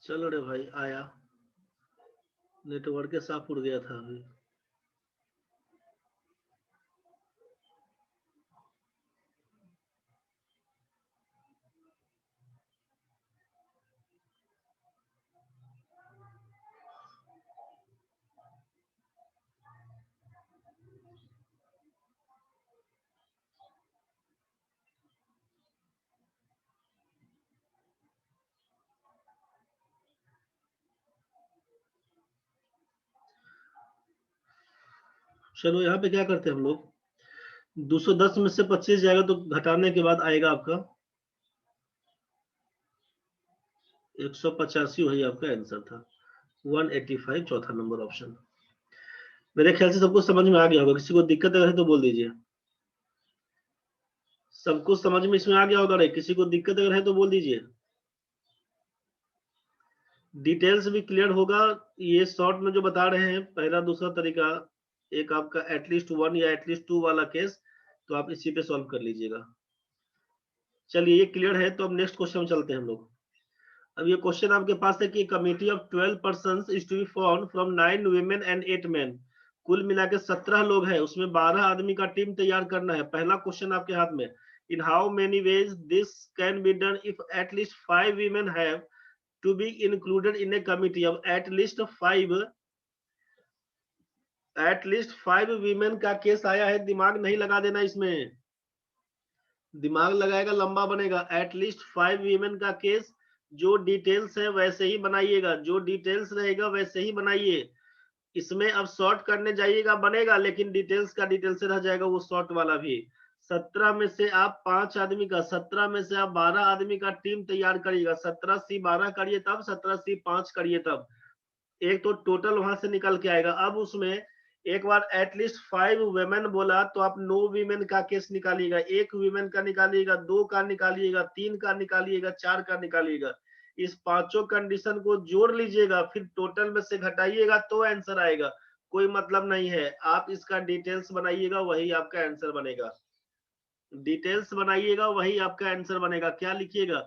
चलो रे भाई, आया। नेटवर्क के साथ उड़ गया था अभी। चलो यहाँ पे क्या करते हैं हम लोग, 210 में से 25 जाएगा तो घटाने के बाद आएगा आपका 185, वही आपका आंसर था। 185 चौथा नंबर ऑप्शन। मेरे ख्याल से सबको समझ में आ गया होगा, किसी को दिक्कत अगर है तो बोल दीजिए। सबको समझ में इसमें आ गया होगा रे, किसी को दिक्कत अगर है तो बोल दीजिए। डिटेल्स भी क्लियर होगा। ये शॉर्ट में जो बता रहे हैं, पहला दूसरा तरीका, एक आपका एटलीस्ट 1 या एटलीस्ट 2 वाला केस, तो आप इसी पे सॉल्व कर लीजिएगा। चलिए ये क्लियर है, तो अब नेक्स्ट क्वेश्चन में चलते हैं हम लोग। अब ये क्वेश्चन आपके पास है कि committee of 12 persons is to be form from 9 women and 8 men. कुल मिला के 17 लोग हैं, उसमें 12 आदमी का टीम तैयार करना है। पहला क्वेश्चन आपके हाथ में, in how many ways this can be done if at least 5 women have to be included in a committee. अब एटलीस्ट 5 वीमेन का केस आया है, दिमाग नहीं लगा देना इसमें, दिमाग लगाएगा लंबा बनेगा। एटलीस्ट 5 वीमेन का केस, जो डिटेल्स है वैसे ही बनाइएगा, जो डिटेल्स रहेगा वैसे ही बनाइए। इसमें अब शॉर्ट करने जाइएगा बनेगा, लेकिन डिटेल्स का डिटेल से रह जाएगा वो शॉर्ट वाला भी। 17 में से आप 5 आदमी का, 17 में से आप 12 आदमी का टीम तैयार करिएगा। 17 सी 12 करिए तब, 17 सी 5 करिए तब, एक तो टोटल वहां से निकल के आएगा। अब उसमें एक बार एटलीस्ट 5 वुमेन बोला तो आप 9 वीमेन का केस निकालिएगा, 1 वीमेन का निकालिएगा, 2 का निकालिएगा, 3 का निकालिएगा, 4 का निकालिएगा। इस पांचों कंडीशन को जोड़ लीजिएगा, फिर टोटल में से घटाइएगा तो आंसर आएगा। कोई मतलब नहीं है, आप इसका डिटेल्स बनाइएगा, वही आपका आंसर बनेगा। डिटेल्स बनाइएगा, वही आपका आंसर बनेगा। क्या लिखिएगा,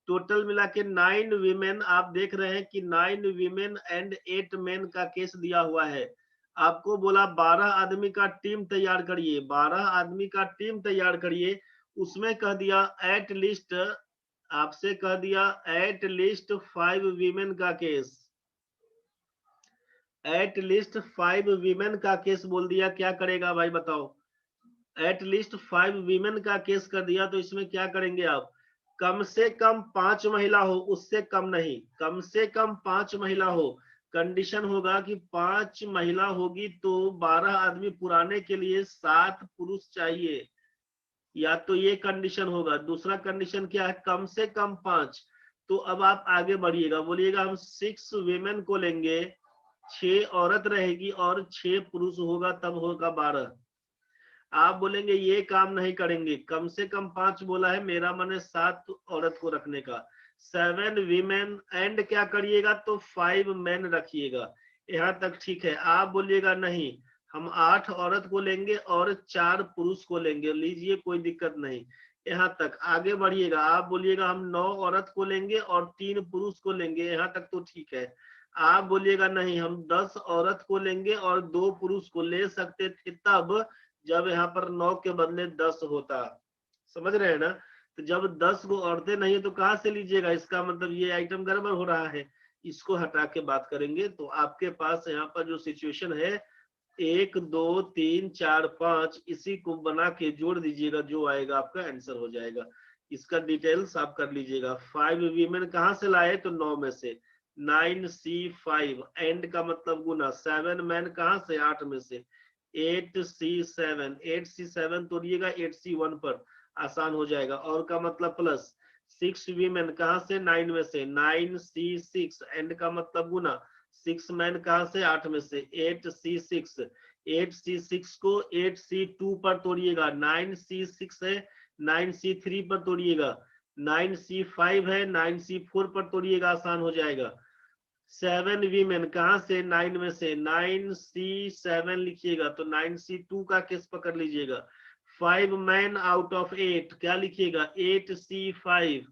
टोटल मिला के 9 वीमेन, आप देख रहे हैं कि 9 वीमेन एंड 8 मेन का केस दिया हुआ है। आपको बोला 12 आदमी का टीम तैयार करिए, 12 आदमी का टीम तैयार करिए। उसमें कह दिया एट लिस्ट, आपसे कह दिया एट लिस्ट 5 वीमेन का केस, एट लिस्ट 5 वीमेन का केस बोल दिया। क्या करेगा भाई बताओ, एट लिस्ट 5 वीमेन का केस कर दिया, तो इसमें क्या करेंगे आप, कम से कम 5 महिला हो, उससे कम नहीं, कम से कम 5 महिला हो। कंडीशन होगा कि 5 महिला होगी तो 12 आदमी पुराने के लिए 7 पुरुष चाहिए, या तो ये कंडीशन होगा। दूसरा कंडीशन क्या है, कम से कम 5। तो अब आप आगे बढ़िएगा, बोलिएगा हम 6 वीमेन को लेंगे, 6 औरत रहेगी और 6 पुरुष होगा, तब होगा 12। आप बोलेंगे ये काम नहीं करेंगे, कम से कम 5 बोला है, मेरा मन है 7 औरत को रखने का। 7 वीमेन एंड क्या करिएगा, तो 5 मैन रखिएगा। यहाँ तक ठीक है। आप बोलिएगा नहीं, हम 8 औरत को लेंगे और 4 पुरुष को लेंगे, लीजिए कोई दिक्कत नहीं। यहाँ तक आगे बढ़िएगा, आप बोलिएगा हम 9 औरत को लेंगे और 3 पुरुष को लेंगे, यहाँ तक तो ठीक है। आप बोलिएगा नहीं, हम 10 औरत को लेंगे और 2 पुरुष को, ले सकते थे तब जब यहाँ पर 9 के बदले 10 होता। समझ रहे हैं ना, तो जब 10 को औरतें नहीं है तो कहां से लीजिएगा, इसका मतलब ये आइटम गड़बड़ हो रहा है। इसको हटा के बात करेंगे तो आपके पास यहाँ पर जो सिचुएशन है, 1 2 3 4 5, इसी को बना के जोड़ दीजिएगा, जो आएगा आपका आंसर हो जाएगा। इसका डिटेल्स आप कर लीजिएगा। 5 वीमेन कहां से लाए, तो 9 में से, 9C5 एंड का मतलब गुना। 7 मैन कहां से, 8 में से, 8C7, 8C7 तोड़िएगा 8C1 पर, आसान हो जाएगा। और का मतलब प्लस। 6 वीमेन कहां से, 9 में से, 9C6 एंड का मतलब गुना। 6 मैन कहां से, 8 में से, 8C6, 8C6 को 8C2 पर तोड़िएगा, 9C6 है 9C3 पर तोड़िएगा, 9C5 है 9C4 पर तोड़िएगा, आसान हो जाएगा। 7 वीमेन कहां से, 9 में से, 9C7 लिखिएगा तो 9C2 का केस पकड़ लीजिएगा। 5 मैन आउट ऑफ 8 क्या लिखिएगा, 8C5,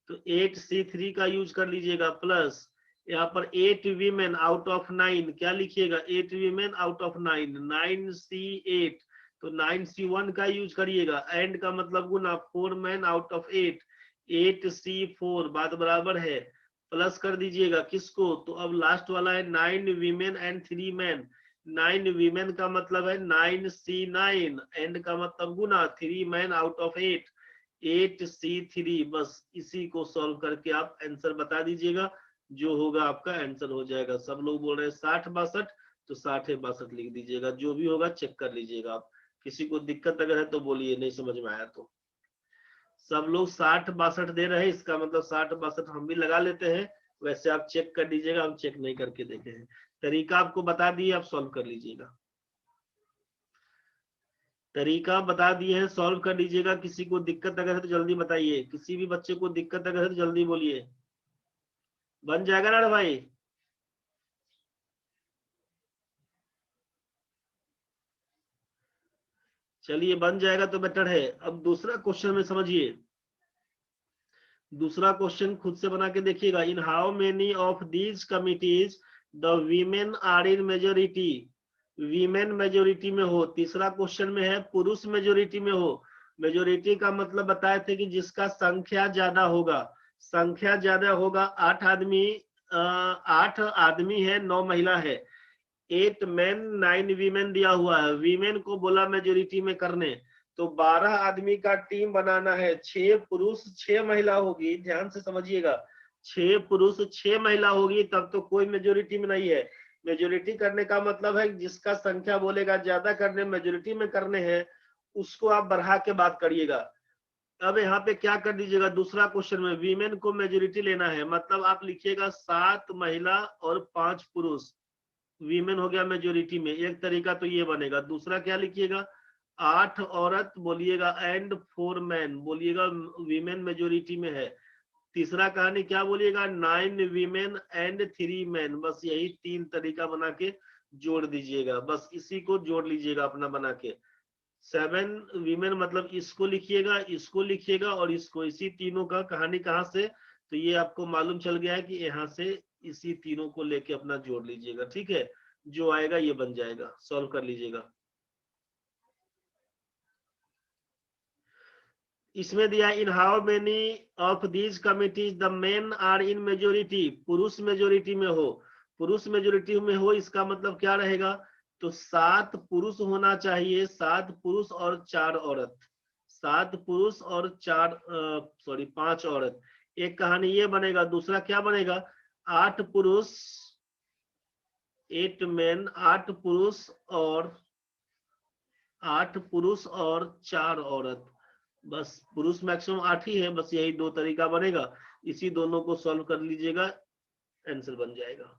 तो 8C3 का यूज कर लीजिएगा, प्लस यहाँ पर 8 वीमेन आउट ऑफ 9 क्या लिखिएगा, 8 वीमेन आउट ऑफ 9, 9C8 तो 9C1 का यूज करिएगा। एंड का मतलब गुना, 4 मैन आउट ऑफ 8, 8C4 बात बराबर है। प्लस कर दीजिएगा किसको, तो अब लास्ट वाला है 9 वीमेन एंड 3 मैन। 9 वीमेन का मतलब है 9C9, एंड का मतलब गुना 3 मैन आउट ऑफ 8, 8C3। बस इसी को सॉल्व करके आप आंसर बता दीजिएगा, जो होगा आपका आंसर हो जाएगा। सब लोग बोल रहे हैं 60-62, तो 60-62 लिख दीजिएगा। जो भी होगा चेक कर लीजिएगा आप। किसी को दिक्कत अगर है तो बोलिए, नहीं समझ में आया तो। सब लोग 60-62 दे रहे हैं, इसका मतलब 60-62 हम भी लगा लेते हैं। वैसे आप चेक कर लीजिएगा, हम चेक नहीं करके देखे हैं। तरीका आपको बता दिए, आप सॉल्व कर लीजिएगा। तरीका बता दिए हैं, सॉल्व कर लीजिएगा। किसी को दिक्कत अगर है तो जल्दी बताइए। किसी भी बच्चे को दिक्कत अगर है तो जल्दी बोलिए। बन जाएगा ना भाई? चलिए बन जाएगा तो बेटर है। अब दूसरा क्वेश्चन में समझिए। दूसरा क्वेश्चन खुद से बना के देखिएगा। In how many of these committees the women are in majority. Women majority में हो। तीसरा क्वेश्चन में है पुरुष मेजोरिटी में हो। मेजोरिटी का मतलब बताए थे कि जिसका संख्या ज्यादा होगा। संख्या ज्यादा होगा। 8 आदमी 8 आदमी है, 9 महिला है। 8 मैन 9 वीमेन दिया हुआ है। वीमेन को बोला मेजोरिटी में करने, तो 12 आदमी का टीम बनाना है। 6 पुरुष 6 महिला होगी, ध्यान से समझिएगा। 6 पुरुष 6 महिला होगी, तब तो कोई मेजोरिटी में नहीं है। मेजोरिटी करने का मतलब है जिसका संख्या बोलेगा ज्यादा करने, मेजोरिटी में करने हैं, उसको आप बढ़ा के बात करिएगा। अब यहाँ पे क्या कर दीजिएगा, दूसरा क्वेश्चन में वीमेन को मेजोरिटी लेना है, मतलब आप लिखिएगा 7 महिला और 5 पुरुष। वीमेन हो गया मेजोरिटी में। एक तरीका तो ये बनेगा। दूसरा क्या लिखिएगा, 8 औरत बोलिएगा एंड 4 मैन बोलिएगा, वीमेन मेजोरिटी में है। तीसरा कहानी क्या बोलिएगा, 9 वीमेन एंड 3 मैन। बस यही 3 तरीका बना के जोड़ दीजिएगा। बस इसी को जोड़ लीजिएगा अपना बना के। 7 वीमेन मतलब इसको लिखिएगा, इसको लिखिएगा और इसको, इसी तीनों का कहानी कहाँ से, तो ये आपको मालूम चल गया है कि यहाँ से इसी तीनों को लेके अपना जोड़ लीजिएगा। ठीक है, जो आएगा ये बन जाएगा। सॉल्व कर लीजिएगा। इसमें दिया in how many of these committees the men are in majority. पुरुष मेजोरिटी में हो। पुरुष मेजोरिटी में हो इसका मतलब क्या रहेगा, तो 7 पुरुष होना चाहिए। 7 पुरुष और 4 औरत। 7 पुरुष और 5 औरत। एक कहानी ये बनेगा। दूसरा क्या बनेगा, 8 पुरुष 8 मैन, 8 पुरुष और 4 औरत। बस पुरुष मैक्सिमम 8 ही है। बस यही 2 तरीका बनेगा। इसी दोनों को सॉल्व कर लीजिएगा, आंसर बन जाएगा।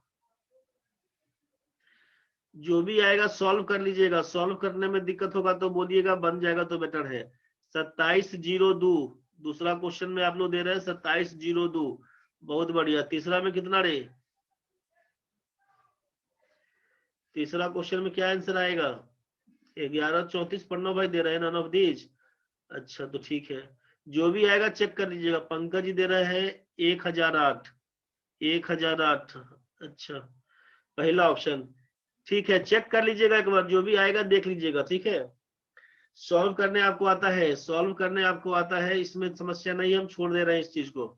जो भी आएगा सॉल्व कर लीजिएगा। सॉल्व करने में दिक्कत होगा तो बोलिएगा, बन जाएगा तो बेटर है। 2702 दूसरा क्वेश्चन में आप लोग दे रहे हैं 2702। बहुत बढ़िया। तीसरा में कितना रे, तीसरा क्वेश्चन में क्या आंसर आएगा, 1134 प्रणव भाई दे रहे हैं, नन ऑफ दीज। अच्छा तो ठीक है, जो भी आएगा चेक कर लीजिएगा। पंकज जी दे रहे हैं 1008। 1008 अच्छा, पहला ऑप्शन। ठीक है, चेक कर लीजिएगा एक बार, जो भी आएगा देख लीजिएगा। ठीक है, सॉल्व करने आपको आता है, सॉल्व करने आपको आता है, इसमें समस्या नहीं है। हम छोड़ दे रहे हैं इस चीज को।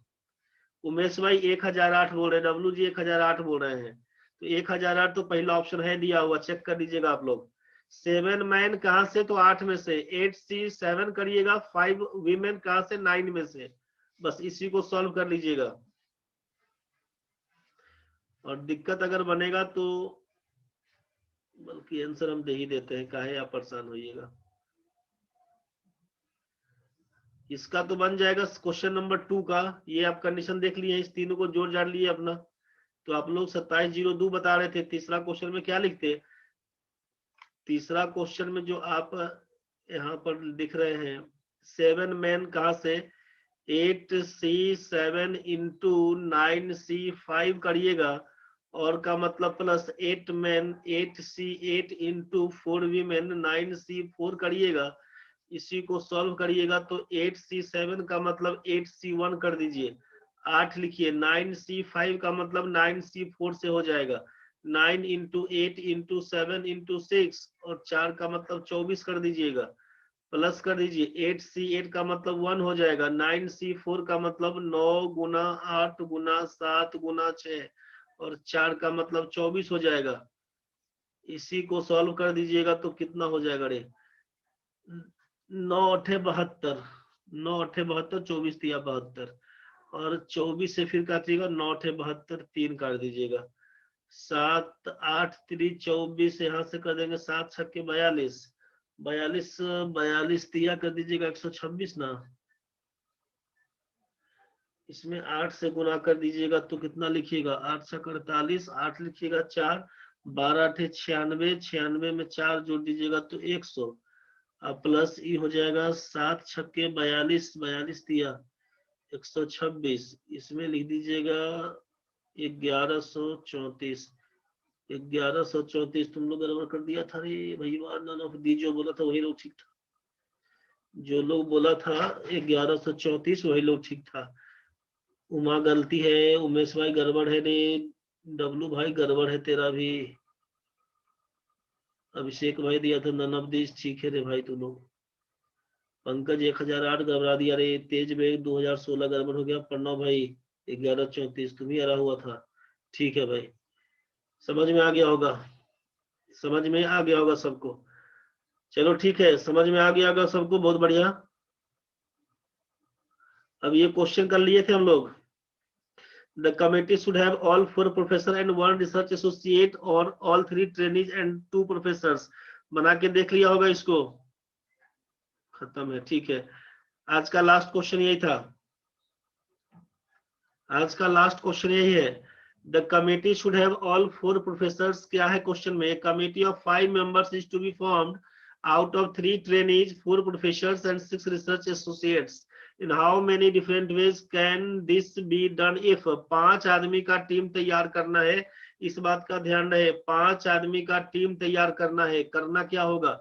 उमेश भाई 1008 बोल रहे हैं, डब्लू जी 1008 बोल रहे हैं, तो 1008 तो पहला ऑप्शन है दिया हुआ। चेक कर लीजिएगा आप लोग। 7 मैन कहां से, तो 8 में से। 8C7 करिएगा। 5 वीमेन कहां से, 9 में से। बस इसी को सॉल्व कर लीजिएगा। और दिक्कत अगर बनेगा तो बल्कि आंसर हम दे ही देते हैं, काहे आप परेशान होइएगा। इसका तो बन जाएगा क्वेश्चन नंबर 2 का। ये आप कंडीशन देख लिए, इस तीनों को जोड़ जाड़ लिए अपना। तो आप लोग 2702 बता रहे थे। तीसरा क्वेश्चन में क्या लिखते, तीसरा क्वेश्चन में जो आप यहाँ पर दिख रहे हैं, 7 मैन कहां से, 8C7 इंटू 9C5 करिएगा, और का मतलब plus 8 man 8C8 into 4 women 9C4 करिएगा। इसी को सॉल्व करिएगा तो 8C7 का मतलब 8C1 कर दीजिए। 8 लिखिए, 9C5 का मतलब 9C4 से हो जाएगा, 9 इंटू 8 इंटू 7 इंटू 6 और 4 का मतलब 24 कर दीजिएगा, प्लस कर दीजिए 8C8 का मतलब 1 हो जाएगा, 9C4 का मतलब 9 गुना 8 गुना 7 गुना 6 और 4 का मतलब 24 हो जाएगा। इसी को सॉल्व कर दीजिएगा तो कितना हो जाएगा रे, 9 8 72, 9 8 72, 24 दिया 72 और 24 से फिर काटिएगा, 9 8 72, 3 काट दीजिएगा, 7 8 3 24 यहाँ से कर देंगे, 7 छक्के 42, 42 42 दिया कर दीजिएगा 126 ना, इसमें 8 से गुना कर दीजिएगा तो कितना लिखिएगा, 8 छक 48, 8 लिखिएगा 4, 12 8 96, 96 में 4 जोड़ दीजिएगा तो 100, अब प्लस ई हो जाएगा 7 छक्के 42, 42 दिया 126, इसमें लिख दीजिएगा 1134, 1134 तुम लोग गड़बड़ कर दिया था रे भैया, नन ऑफ दी जो बोला था वही लोग ठीक था, जो लोग बोला था 1134 वही लोग ठीक था। उमा गलती है, उमेश भाई गड़बड़ है रे, डब्लू भाई गड़बड़ है तेरा भी, अभिषेक भाई दिया था नन ऑफ दिस ठीक है रे भाई तू लोग, पंकज 1008 घबरा दिया रे, तेज बेग 2016 गड़बड़ हो गया, प्रणव भाई 1134 तुम ही हरा हुआ था, ठीक है भाई, समझ में आ गया होगा, समझ में आ गया होगा सबको, चलो ठीक है, समझ में आ गया होगा सबको, बहुत बढ़िया। अब ये क्वेश्चन कर लिए थे हम लोग, the committee should have all 4 professor and 1 research associate or all 3 trainees and 2 professors, बना के देख लिया होगा इसको, खत्म है, ठीक है। आज का लास्ट क्वेश्चन यही था, आज का लास्ट क्वेश्चन यही है, the committee should have all 4 professors, क्या है क्वेश्चन में, committee of 5 members is to be formed out of 3 trainees 4 professors and 6 research associates, in how many different ways can this be done if, 5 आदमी का team तैयार करना है, इस बात का ध्यान रहे, 5 आदमी का टीम तैयार करना है, करना क्या होगा,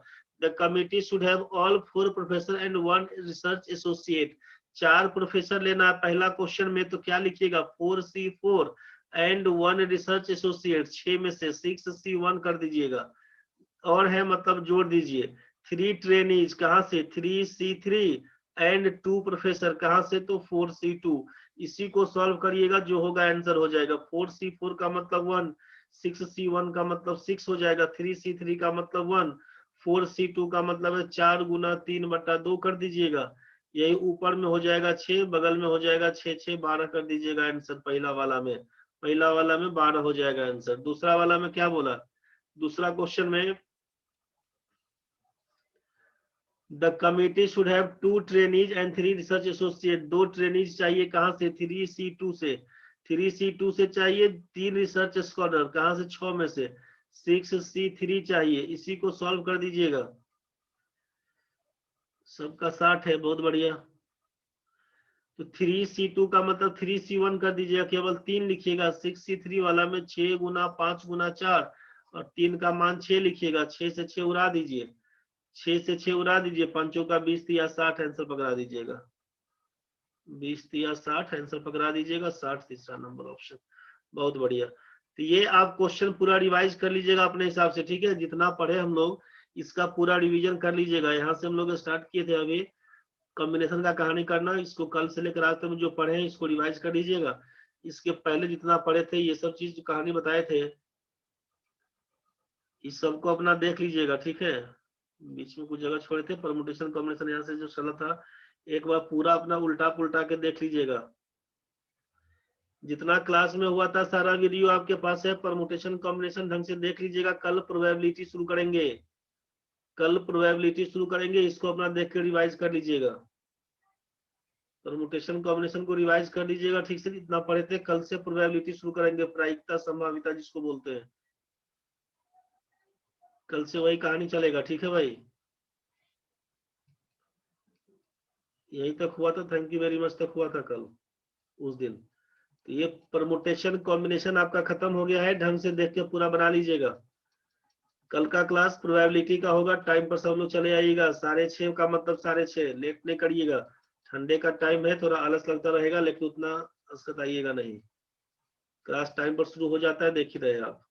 the committee should have all 4 professor and 1 research associate, 4 professor लेना, पहला क्वेश्चन में तो क्या लिखिएगा 4C4 एंड 1 रिसर्च एसोसिएट, 6 में से 6C1 कर दीजिएगा, और है मतलब जोड़ दीजिए, 3 ट्रेनीज कहां से 3C3 एंड 2 प्रोफेसर कहां से तो 4C2, इसी को सॉल्व करिएगा, जो होगा आंसर हो जाएगा, 4C4 का मतलब 1, 6C1 का मतलब 6 हो जाएगा, 3C3 का मतलब 1, 4C2 का मतलब है 4 गुना 3/2 कर दीजिएगा, यही ऊपर में हो जाएगा 6, बगल में हो जाएगा 6 6 12 कर दीजिएगा आंसर, पहला वाला में 12 हो जाएगा आंसर। दूसरा वाला में क्या बोला, दूसरा क्वेश्चन में the committee should have 2 trainees and 3 research associate, 2 trainees चाहिए कहां से 3C2 से, 3C2 से चाहिए, 3 रिसर्च स्कॉलर कहां से 6 में से, 6C3 चाहिए, इसी को सॉल्व कर दीजिएगा, सबका 60 है, बहुत बढ़िया। तो 3C2 का मतलब 3C1 कर दीजिएगा, केवल 3 लिखिएगा, 6C3 वाला में 6 गुना 5 गुना 4 और 3 का मान 6 लिखिएगा, 6 से 6 उड़ा दीजिए, 6 से 6 उड़ा दीजिए, 5 का 20 या 60 आंसर पकड़ा दीजिएगा, 20 या 60 आंसर पकड़ा दीजिएगा, 60 तीसरा नंबर ऑप्शन, बहुत बढ़िया। तो ये आप क्वेश्चन पूरा रिवाइज कर लीजिएगा अपने हिसाब से, ठीक है, जितना पढ़े हम लोग इसका पूरा रिवीजन कर लीजिएगा, यहाँ से हम लोग स्टार्ट किए थे अभी कॉम्बिनेशन का कहानी करना, इसको कल से लेकर आज तक जो पढ़े हैं इसको रिवाइज कर लीजिएगा, इसके पहले जितना पढ़े थे ये सब चीज कहानी बताए थे इस सबको अपना देख लीजिएगा, ठीक है, बीच में कुछ जगह छोड़े थे, परमुटेशन कॉम्बिनेशन यहाँ से जो चला था एक बार पूरा अपना उल्टा पुल्टा के देख लीजिएगा, जितना क्लास में हुआ था सारा वीडियो आपके पास है, परमुटेशन कॉम्बिनेशन ढंग से देख लीजिएगा, कल प्रोबेबिलिटी शुरू करेंगे, कल प्रोबेबिलिटी शुरू करेंगे, इसको अपना देख के रिवाइज कर लीजिएगा, परमुटेशन कॉम्बिनेशन को रिवाइज कर लीजिएगा ठीक से, जितना पढ़े थे, कल से प्रोबेबिलिटी शुरू करेंगे, प्रायिकता संभाविता जिसको बोलते हैं, कल से वही कहानी चलेगा, ठीक है भाई, यही तक हुआ था, थैंक यू वेरी मच तक हुआ था कल उस दिन। तो ये परमुटेशन कॉम्बिनेशन आपका खत्म हो गया है, ढंग से देख के पूरा बना लीजिएगा, कल का क्लास प्रोबेबिलिटी का होगा, टाइम पर सब लोग चले आइएगा, 6:30 का मतलब 6:30, लेट नहीं करिएगा, ठंडे का टाइम है, थोड़ा आलस लगता रहेगा लेकिन उतना सताइएगा नहीं। क्लास टाइम पर शुरू हो जाता है, देख ही रहे आप।